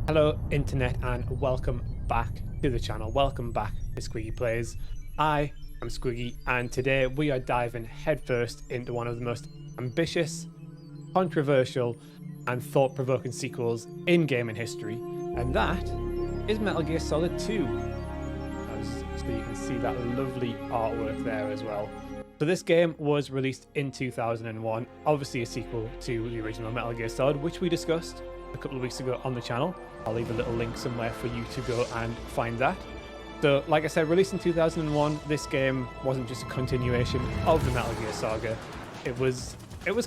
Hello internet and welcome back to the channel. Welcome back to Squiggy Plays. I am Squiggy and today we are diving headfirst into one of the most ambitious, controversial and thought-provoking sequels in gaming history, and that is Metal Gear Solid 2. So you can see that lovely artwork there as well. So this game was released in 2001, obviously a sequel to the original Metal Gear Solid, which we discussed a couple of weeks ago on the channel. I'll leave a little link somewhere for you to go and find that. So, like I said, released in 2001, this game wasn't just a continuation of the Metal Gear saga. It was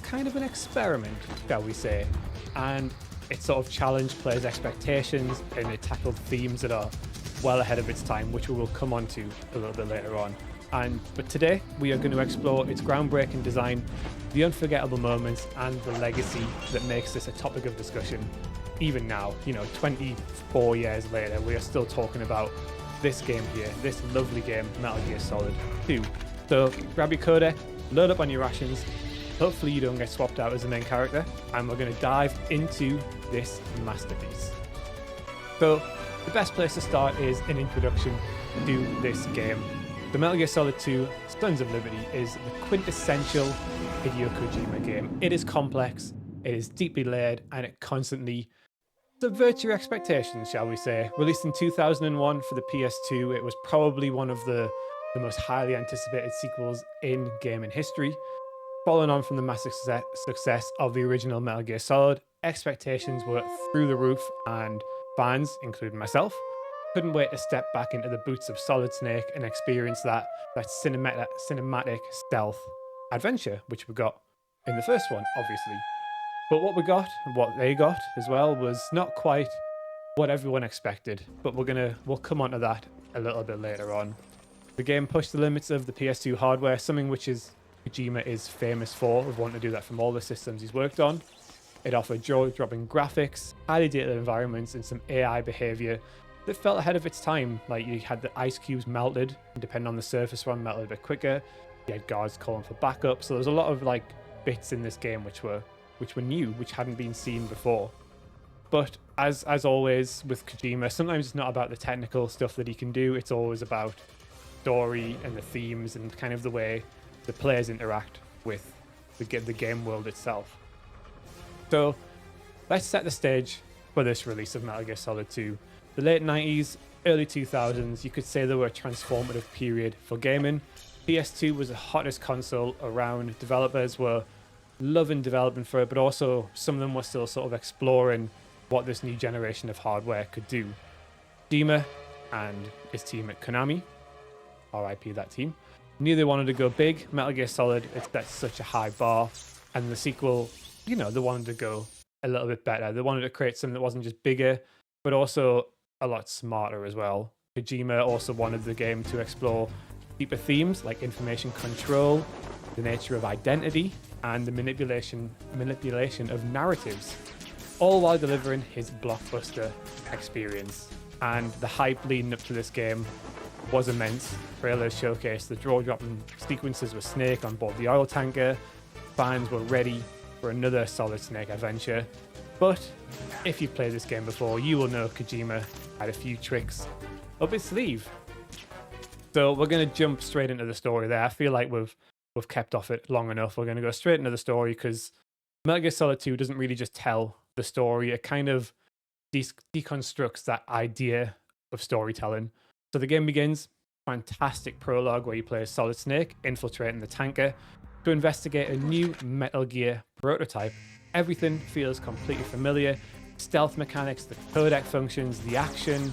kind of an experiment, shall we say, and it sort of challenged players' expectations and it tackled themes that are well ahead of its time, which we will come on to a little bit later on. But today we are going to explore its groundbreaking design, the unforgettable moments, and the legacy that makes this a topic of discussion. Even now, 24 years later, we are still talking about this game here, this lovely game, Metal Gear Solid 2. So grab your codec, load up on your rations, hopefully you don't get swapped out as the main character, and we're going to dive into this masterpiece. So the best place to start is an introduction to this game. The Metal Gear Solid 2 Sons of Liberty is the quintessential Hideo Kojima game. It is complex, it is deeply layered, and it constantly subverts your expectations, shall we say. Released in 2001 for the PS2, it was probably one of the most highly anticipated sequels in gaming history. Following on from the massive success of the original Metal Gear Solid, expectations were through the roof, and fans, including myself, couldn't wait to step back into the boots of Solid Snake and experience that cinematic stealth adventure, which we got in the first one, obviously. But what we got, what they got as well, was not quite what everyone expected. But we'll come on to that a little bit later on. The game pushed the limits of the PS2 hardware, something which Kojima is famous for, of wanting to do that from all the systems he's worked on. It offered jaw-dropping graphics, highly detailed environments, and some AI behavior that felt ahead of its time. Like, you had the ice cubes melted, and depending on the surface run, melted a bit quicker. You had guards calling for backup. So there's a lot of bits in this game which were new, which hadn't been seen before. But as always with Kojima, sometimes it's not about the technical stuff that he can do. It's always about story and the themes and kind of the way the players interact with the game world itself. So let's set the stage for this release of Metal Gear Solid 2. The late 90s, early 2000s, you could say they were a transformative period for gaming. PS2 was the hottest console around. Developers were loving developing for it, but also some of them were still sort of exploring what this new generation of hardware could do. Kojima and his team at Konami, RIP that team, knew they wanted to go big. Metal Gear Solid, it set such a high bar, and the sequel, they wanted to go a little bit better. They wanted to create something that wasn't just bigger, but also a lot smarter as well. Kojima also wanted the game to explore deeper themes like information control, the nature of identity, and the manipulation of narratives, all while delivering his blockbuster experience. And the hype leading up to this game was immense. Trailers showcased the jaw-dropping sequences with Snake on board the oil tanker. Fans were ready for another Solid Snake adventure. But if you've played this game before, you will know Kojima had a few tricks up his sleeve. So we're going to jump straight into the story there. I feel like we've kept off it long enough. We're going to go straight into the story because Metal Gear Solid 2 doesn't really just tell the story. It kind of deconstructs that idea of storytelling. So the game begins, fantastic prologue where you play as Solid Snake infiltrating the tanker to investigate a new Metal Gear prototype. Everything feels completely familiar. Stealth mechanics, the codec functions, the action,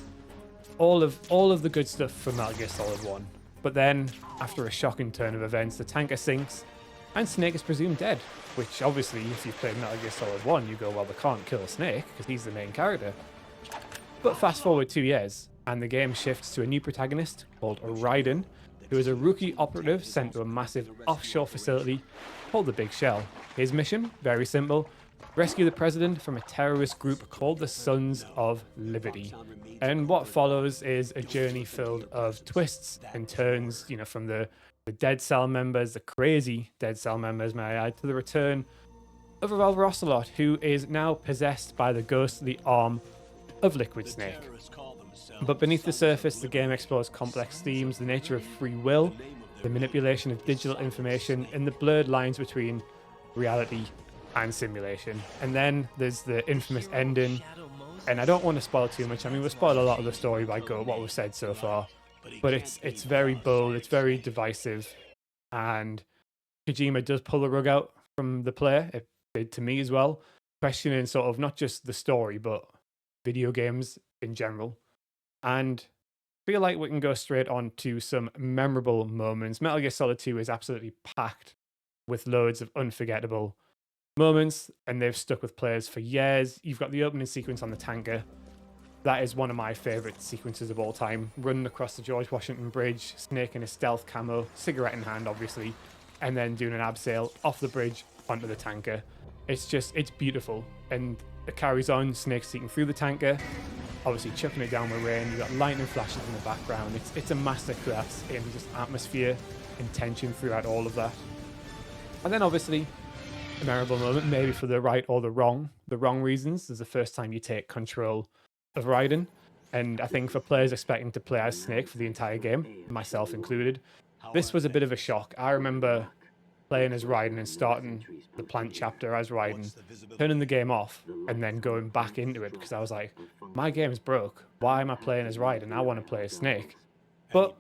all of the good stuff from Metal Gear Solid 1. But then, after a shocking turn of events, the tanker sinks, and Snake is presumed dead. Which, obviously, if you've played Metal Gear Solid 1, you go, well, they can't kill Snake, because he's the main character. But fast forward 2 years, and the game shifts to a new protagonist called Raiden, who is a rookie operative sent to a massive offshore facility called the Big Shell. His mission, very simple: rescue the president from a terrorist group called the Sons of Liberty. And what follows is a journey filled of twists and turns, from the Dead Cell members, the crazy Dead Cell members, may I add, to the return of Revolver Ocelot, who is now possessed by the ghostly arm of Liquid Snake. But beneath the surface, the game explores complex themes, the nature of free will, the manipulation of digital information, and the blurred lines between reality and simulation. And then there's the infamous ending, and I don't want to spoil too much. I mean, we'll spoil a lot of the story by what we've said so far, but it's very bold, it's very divisive, and Kojima does pull the rug out from the player. It did to me as well, questioning sort of not just the story, but video games in general. And I feel like we can go straight on to some memorable moments. Metal Gear Solid 2 is absolutely packed with loads of unforgettable moments, and they've stuck with players for years. You've got the opening sequence on the tanker. That is one of my favorite sequences of all time. Running across the George Washington Bridge, Snake in a stealth camo, cigarette in hand, obviously, and then doing an abseil off the bridge onto the tanker. It's beautiful. And it carries on, Snake seeking through the tanker, obviously chucking it down with rain. You've got lightning flashes in the background. It's a masterclass in just atmosphere and tension throughout all of that. And then obviously, a memorable moment, maybe for the right or the wrong reasons. This is the first time you take control of Raiden. And I think for players expecting to play as Snake for the entire game, myself included, this was a bit of a shock. I remember playing as Raiden and starting the plant chapter as Raiden, turning the game off, and then going back into it because I was like, my game's broke. Why am I playing as Raiden? I want to play as Snake. But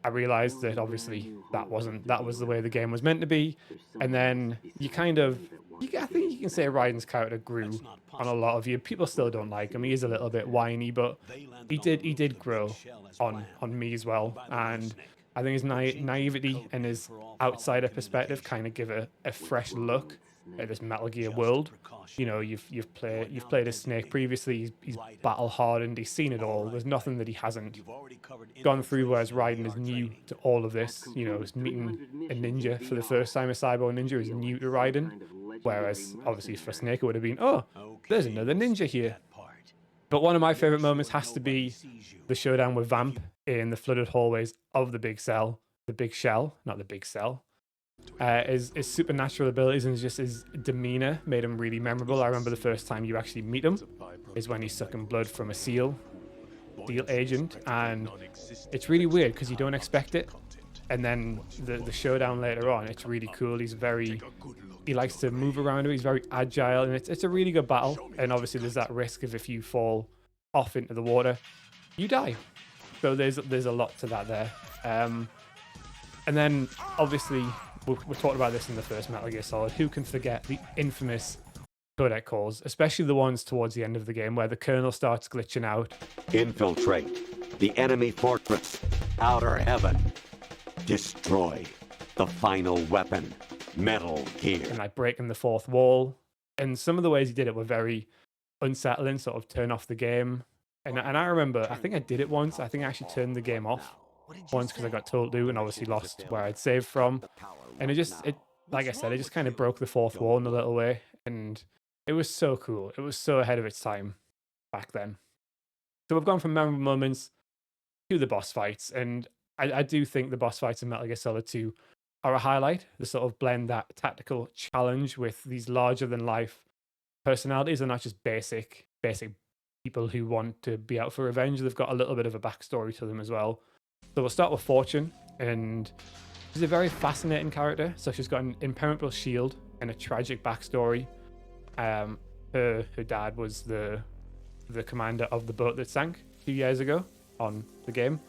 I realized that obviously that was the way the game was meant to be. And then I think you can say Raiden's character grew on a lot of you. People still don't like him. He is a little bit whiny, but he did grow on me as well. And I think his naivety and his outsider perspective kind of give a fresh look at this Metal Gear world. You know, you've played as Snake previously. He's battle hardened. He's seen it all. There's nothing that he hasn't gone through. Whereas Raiden is new to all of this. You know, it's meeting a ninja for the first time. A cyborg ninja is new to Raiden. Whereas obviously for Snake it would have been, oh, there's another ninja here. But one of my favorite moments has to be the showdown with Vamp in the flooded hallways of the big shell, not the big cell. His supernatural abilities and just his demeanor made him really memorable. I remember the first time you actually meet him is when he's sucking blood from a SEAL agent, and it's really weird because you don't expect it. And then the showdown later on, it's really cool. He likes to move around. He's very agile, and it's a really good battle. And obviously there's that risk of if you fall off into the water, you die. So there's a lot to that there. And then obviously we talked about this in the first Metal Gear Solid. Who can forget the infamous codec calls, especially the ones towards the end of the game where the kernel starts glitching out. Infiltrate the enemy fortress, outer heaven. Destroy the final weapon, Metal Gear. And like breaking the fourth wall. And some of the ways he did it were very unsettling, sort of turn off the game. And I remember, I think I did it once. I think I actually turned the game off once because I got told to and obviously lost where I'd saved from. And like I said, it just kind of broke the fourth wall in a little way. And it was so cool. It was so ahead of its time back then. So we've gone from memorable moments to the boss fights. And I do think the boss fights in Metal Gear Solid 2 are a highlight. They sort of blend that tactical challenge with these larger-than-life personalities. They're not just basic people who want to be out for revenge. They've got a little bit of a backstory to them as well. So we'll start with Fortune, and she's a very fascinating character. So she's got an impenetrable shield and a tragic backstory. Her dad was the commander of the boat that sank a few years ago on the game.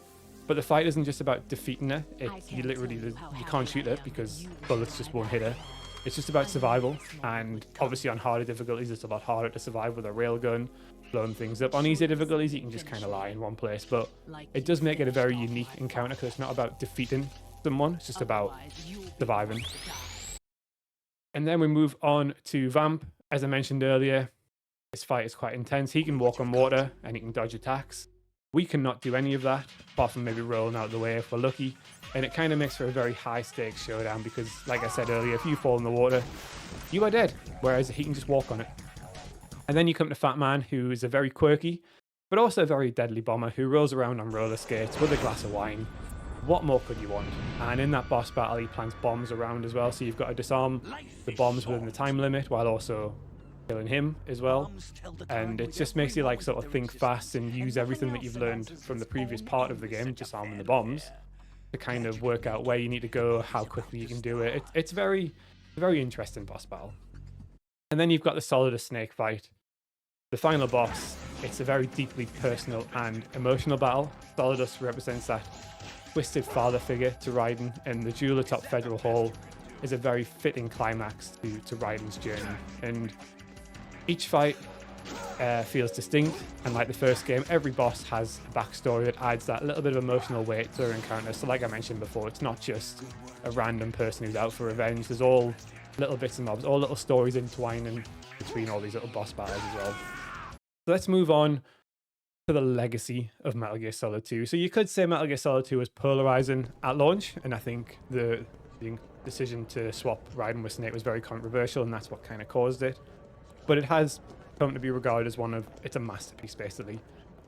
But the fight isn't just about defeating her. You can't shoot her because bullets just won't hit her. It's just about survival. And obviously on harder difficulties, it's a lot harder to survive with a railgun, blowing things up. On easier difficulties, you can just kind of lie in one place. But it does make it a very unique encounter because it's not about defeating someone. It's just about surviving. And then we move on to Vamp. As I mentioned earlier, this fight is quite intense. He can walk on water and he can dodge attacks. We cannot do any of that, apart from maybe rolling out of the way if we're lucky. And it kind of makes for a very high-stakes showdown because, like I said earlier, if you fall in the water, you are dead, whereas he can just walk on it. And then you come to Fat Man, who is a very quirky, but also a very deadly bomber who rolls around on roller skates with a glass of wine. What more could you want? And in that boss battle, he plants bombs around as well, so you've got to disarm the bombs within the time limit while also killing him as well. And it just makes you like sort of think fast and use everything that you've learned from the previous part of the game, just arming the bombs, to kind of work out where you need to go, how quickly you can do it. It's very interesting boss battle. And then you've got the Solidus snake fight. The final boss, it's a very deeply personal and emotional battle. Solidus represents that twisted father figure to Raiden, and the duel atop Federal Hall is a very fitting climax to Raiden's journey. And each fight feels distinct, and like the first game, every boss has a backstory that adds that little bit of emotional weight to their encounter. So like I mentioned before, it's not just a random person who's out for revenge. There's all little bits and bobs, all little stories entwining between all these little boss battles as well. So let's move on to the legacy of Metal Gear Solid 2. So you could say Metal Gear Solid 2 was polarizing at launch, and I think the decision to swap Raiden with Snake was very controversial, and that's what kind of caused it. But it has come to be regarded as it's a masterpiece, basically.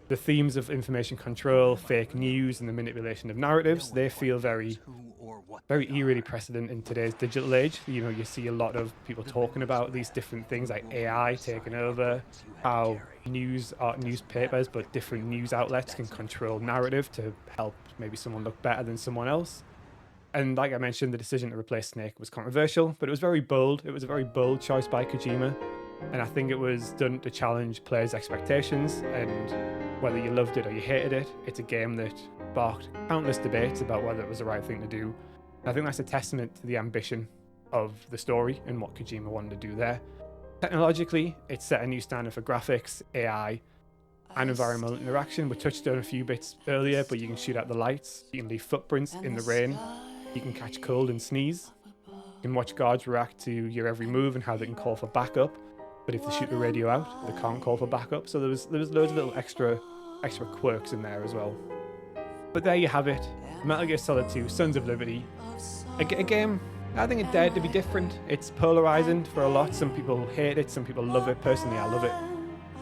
The themes of information control, fake news, and the manipulation of narratives, they feel very eerily precedent in today's digital age. You know, you see a lot of people talking about these different things like AI taking over, how news aren't newspapers, but different news outlets can control narrative to help maybe someone look better than someone else. And like I mentioned, the decision to replace Snake was controversial, but it was very bold. It was a very bold choice by Kojima. And I think it was done to challenge players' expectations, and whether you loved it or you hated it, it's a game that sparked countless debates about whether it was the right thing to do. I think that's a testament to the ambition of the story and what Kojima wanted to do there. Technologically, it set a new standard for graphics, AI, and environmental interaction. We touched on a few bits earlier, but you can shoot out the lights, you can leave footprints in the rain, you can catch cold and sneeze, you can watch guards react to your every move and how they can call for backup. But if they shoot the radio out, they can't call for backup. So there was loads of little extra quirks in there as well. But there you have it, Metal Gear Solid 2: Sons of Liberty. A game, I think it dared to be different. It's polarizing for a lot. Some people hate it, some people love it. Personally, I love it.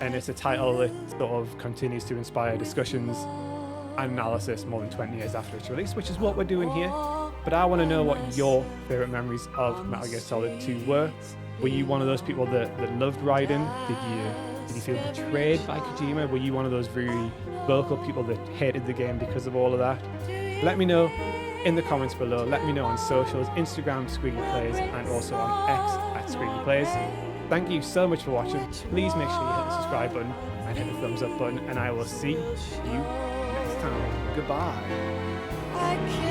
And it's a title that sort of continues to inspire discussions and analysis more than 20 years after its release, which is what we're doing here. But I want to know what your favorite memories of Metal Gear Solid 2 were. Were you one of those people that loved Raiden? Did you feel betrayed by Kojima? Were you one of those very vocal people that hated the game because of all of that? Let me know in the comments below. Let me know on socials, Instagram, Squiggy Plays, and also on X @Squiggy Plays. Thank you so much for watching. Please make sure you hit the subscribe button and hit the thumbs up button, and I will see you next time. Goodbye.